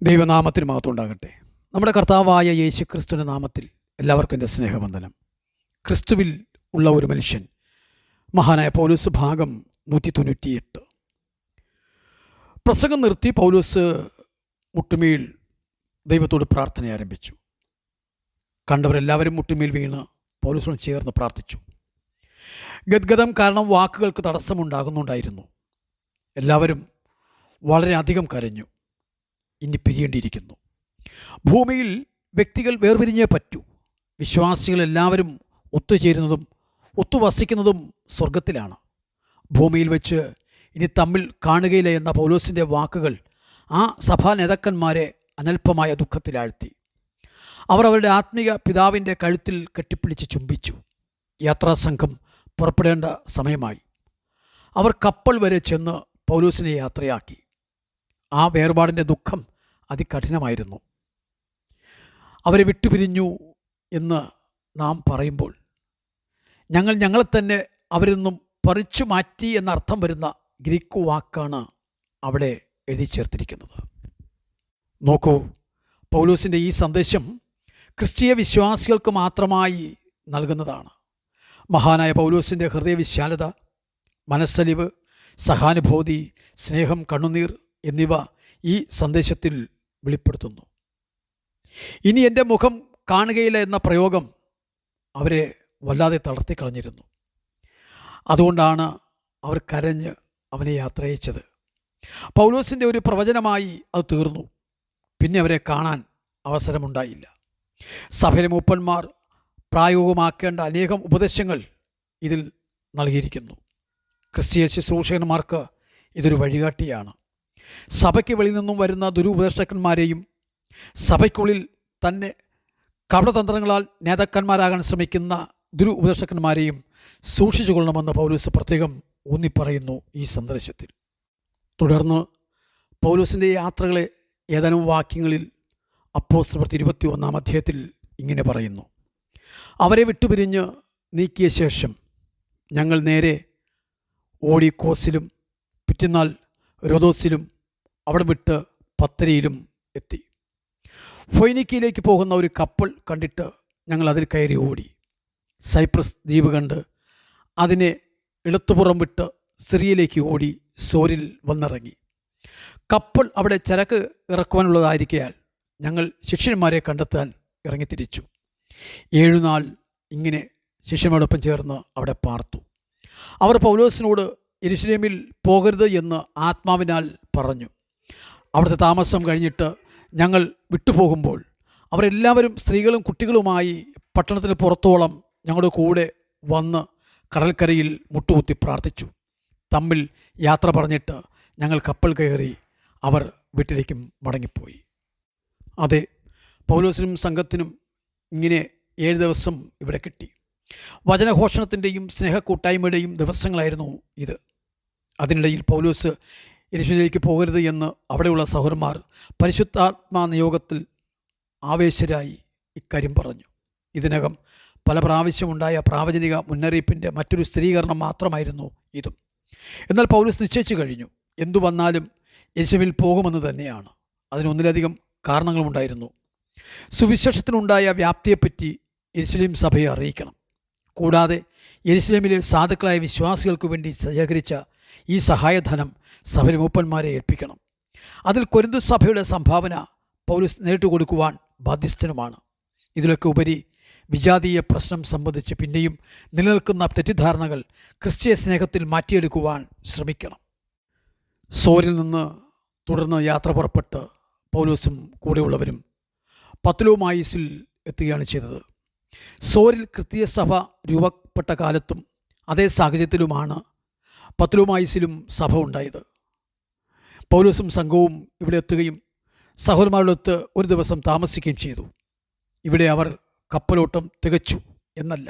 ദൈവനാമത്തിന് മഹത്വം ഉണ്ടാകട്ടെ. നമ്മുടെ കർത്താവായ യേശു ക്രിസ്തുവിൻ്റെ നാമത്തിൽ എല്ലാവർക്കും എൻ്റെ സ്നേഹവന്ദനം. ക്രിസ്തുവിൽ ഉള്ള ഒരു മനുഷ്യൻ, മഹാനായ പൗലോസ്, ഭാഗം 198. പ്രസംഗം നിർത്തി പൗലോസ് മുട്ടുമേൽ ദൈവത്തോട് പ്രാർത്ഥന ആരംഭിച്ചു. കണ്ടവരെല്ലാവരും മുട്ടുമേൽ വീണ് പൗലോസിനോട് ചേർന്ന് പ്രാർത്ഥിച്ചു. ഗദ്ഗതം കാരണം വാക്കുകൾക്ക് തടസ്സമുണ്ടാകുന്നുണ്ടായിരുന്നു. എല്ലാവരും വളരെയധികം കരഞ്ഞു. ഇനി പിരിയേണ്ടിയിരിക്കുന്നു. ഭൂമിയിൽ വ്യക്തികൾ വേർപിരിഞ്ഞേ പറ്റൂ. വിശ്വാസികളെല്ലാവരും ഒത്തുചേരുന്നതും ഒത്തുവസിക്കുന്നതും സ്വർഗത്തിലാണ്. ഭൂമിയിൽ വെച്ച് ഇനി തമ്മിൽ കാണുകയില്ല എന്ന പൗലോസിൻ്റെ വാക്കുകൾ ആ സഭാ നേതാക്കന്മാരെ അനൽപമായ ദുഃഖത്തിലാഴ്ത്തി. അവർ അവരുടെ ആത്മീയ പിതാവിൻ്റെ കഴുത്തിൽ കെട്ടിപ്പിടിച്ച് ചുംബിച്ചു. യാത്രാസംഘം പുറപ്പെടേണ്ട സമയമായി. അവർ കപ്പൽ വരെ ചെന്ന് പൗലോസിനെ യാത്രയാക്കി. ആ വേർപാടിൻ്റെ ദുഃഖം അതികഠിനമായിരുന്നു. അവരെ വിട്ടുപിരിഞ്ഞു എന്ന് നാം പറയുമ്പോൾ ഞങ്ങളെ തന്നെ അവരിൽ നിന്നും പറിച്ചു മാറ്റി എന്നർത്ഥം വരുന്ന ഗ്രീക്ക് വാക്കാണ് അവിടെ എഴുതി ചേർത്തിരിക്കുന്നത്. നോക്കൂ, പൗലോസിൻ്റെ ഈ സന്ദേശം ക്രിസ്തീയ വിശ്വാസികൾക്ക് മാത്രമായി നൽകുന്നതാണ്. മഹാനായ പൗലോസിൻ്റെ ഹൃദയവിശാലത, മനസ്സലിവ്, സഹാനുഭൂതി, സ്നേഹം, കണ്ണുനീർ എന്നിവ ഈ സന്ദേശത്തിൽ വെളിപ്പെടുത്തുന്നു. ഇനി എൻ്റെ മുഖം കാണുകയില്ല എന്ന പ്രയോഗം അവരെ വല്ലാതെ തളർത്തിക്കളഞ്ഞിരുന്നു. അതുകൊണ്ടാണ് അവർ കരഞ്ഞ് അവനെ യാത്രയച്ചത്. പൗലോസിൻ്റെ ഒരു പ്രവചനമായി അത് തീർന്നു. പിന്നെ അവരെ കാണാൻ അവസരമുണ്ടായില്ല. സഭയിലെ മൂപ്പന്മാർ പ്രായോഗികമാക്കേണ്ട അനേകം ഉപദേശങ്ങൾ ഇതിൽ നൽകിയിരിക്കുന്നു. ക്രിസ്തീയ ശുശ്രൂഷകന്മാർക്ക് ഇതൊരു വഴികാട്ടിയാണ്. സഭയ്ക്ക് വെളിയിൽ നിന്നും വരുന്ന ദുരുപദേഷ്ടകന്മാരെയും സഭയ്ക്കുള്ളിൽ തന്നെ കപടതന്ത്രങ്ങളാൽ നേതാക്കന്മാരാകാൻ ശ്രമിക്കുന്ന ദുരുപദേഷ്ടകന്മാരെയും സൂക്ഷിച്ചു കൊള്ളണമെന്ന് പൗലോസ് പ്രത്യേകം ഊന്നിപ്പറയുന്നു ഈ സന്ദേശത്തിൽ. തുടർന്ന് പൗലോസിൻ്റെ യാത്രകളെ ഏതാനും വാക്യങ്ങളിൽ അപ്പോസ്തലപ്രവൃത്തി 21-ാം അധ്യായത്തിൽ ഇങ്ങനെ പറയുന്നു: അവരെ വിട്ടുപിരിഞ്ഞ് നീക്കിയ ശേഷം ഞങ്ങൾ നേരെ ഓടി കോസിലും പിറ്റന്നാൾ രോദോസിലും അവിടെ വിട്ട് പത്തരയിലും എത്തി. ഫൊയ്നിക്കയിലേക്ക് പോകുന്ന ഒരു കപ്പൽ കണ്ടിട്ട് ഞങ്ങൾ അതിൽ കയറി ഓടി. സൈപ്രസ് ദ്വീപ് കണ്ട് അതിനെ ഇടത്തുപുറം വിട്ട് സിറിയയിലേക്ക് ഓടി സോരിൽ വന്നിറങ്ങി. കപ്പൽ അവിടെ ചരക്ക് ഇറക്കുവാനുള്ളതായിരിക്കയാൽ ഞങ്ങൾ ശിഷ്യന്മാരെ കണ്ടെത്താൻ ഇറങ്ങിത്തിരിച്ചു. 7 നാൾ ഇങ്ങനെ ശിഷ്യന്മാരോടൊപ്പം ചേർന്ന് അവിടെ പാർത്തു. അവർ പൗലോസിനോട് യെരുശലേമിൽ പോകരുത് എന്ന് ആത്മാവിനാൽ പറഞ്ഞു. അവിടുത്തെ താമസം കഴിഞ്ഞിട്ട് ഞങ്ങൾ വിട്ടുപോകുമ്പോൾ അവരെല്ലാവരും സ്ത്രീകളും കുട്ടികളുമായി പട്ടണത്തിന് പുറത്തോളം ഞങ്ങളുടെ കൂടെ വന്ന് കടൽക്കരയിൽ മുട്ടുകുത്തി പ്രാർത്ഥിച്ചു. തമ്മിൽ യാത്ര പറഞ്ഞിട്ട് ഞങ്ങൾ കപ്പൽ കയറി അവർ വീട്ടിലേക്കും മടങ്ങിപ്പോയി. അതെ, പൗലോസിനും സംഘത്തിനും ഇങ്ങനെ 7 ദിവസം ഇവിടെ കിട്ടി. വചനഘോഷണത്തിൻ്റെയും സ്നേഹക്കൂട്ടായ്മയുടെയും ദിവസങ്ങളായിരുന്നു ഇത്. അതിനിടയിൽ പൗലോസ് യെരുശലേമിലേക്ക് പോകരുത് എന്ന് അവിടെയുള്ള സഹോദരന്മാർ പരിശുദ്ധാത്മാ നിയോഗത്തിൽ ആവേശരായി ഇക്കാര്യം പറഞ്ഞു. ഇതിനകം പല പ്രാവശ്യമുണ്ടായ പ്രാവചനിക മുന്നറിയിപ്പിൻ്റെ മറ്റൊരു സ്ഥിരീകരണം മാത്രമായിരുന്നു ഇതും. എന്നാൽ പൗലോസ് നിശ്ചയിച്ചു കഴിഞ്ഞു. എന്തു വന്നാലും യെരുശലേമിൽ പോകുമെന്ന് തന്നെയാണ്. അതിനൊന്നിലധികം കാരണങ്ങളുണ്ടായിരുന്നു. സുവിശേഷത്തിനുണ്ടായ വ്യാപ്തിയെപ്പറ്റി യെരുശലേം സഭയെ അറിയിക്കണം. കൂടാതെ യെരുശലേമിലെ സാധുക്കളായ വിശ്വാസികൾക്ക് വേണ്ടി ശേഖരിച്ച ഈ സഹായധനം സഭയിലെ മൂപ്പന്മാരെ ഏൽപ്പിക്കണം. അതിൽ കൊരിന്തു സഭയുടെ സംഭാവന പൗലോസ് നേരിട്ട് കൊടുക്കുവാൻ ബാധ്യസ്ഥനുമാണ്. ഇതിലൊക്കെ ഉപരി വിജാതീയ പ്രശ്നം സംബന്ധിച്ച് പിന്നെയും നിലനിൽക്കുന്ന തെറ്റിദ്ധാരണകൾ ക്രിസ്തീയ സ്നേഹത്തിൽ മാറ്റിയെടുക്കുവാൻ ശ്രമിക്കണം. സോരിൽ നിന്ന് തുടർന്ന് യാത്ര പുറപ്പെട്ട് പൗലോസും കൂടെയുള്ളവരും പത്തൊലോമായിസിൽ എത്തുകയാണ് ചെയ്തത്. സോരിൽ ക്രിസ്തീയ സഭ രൂപപ്പെട്ട കാലത്തും അതേ സാഹചര്യത്തിലുമാണ് പത്തൊലോമായിസിലും സഭ ഉണ്ടായത്. പൗലോസും സംഘവും ഇവിടെ എത്തുകയും സഹോദരന്മാരോടൊത്ത് ഒരു ദിവസം താമസിക്കുകയും ചെയ്തു. ഇവിടെ അവർ കപ്പലോട്ടം തികച്ചു എന്നല്ല,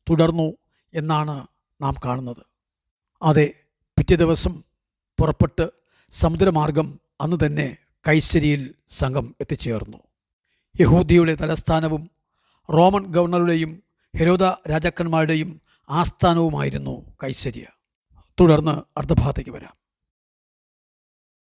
തുടർന്നു എന്നാണ് നാം കാണുന്നത്. അതെ, പിറ്റേ ദിവസം പുറപ്പെട്ട് സമുദ്രമാർഗം അന്ന് തന്നെ കൈസരിയിൽ സംഘം എത്തിച്ചേർന്നു. യഹൂദിയുടെ തലസ്ഥാനവും റോമൻ ഗവർണറുടെയും ഹെരോദ രാജാക്കന്മാരുടെയും ആസ്ഥാനവുമായിരുന്നു കൈസരിയ. തുടർന്ന് അർദ്ധഭാഗത്തേക്ക് വരാം.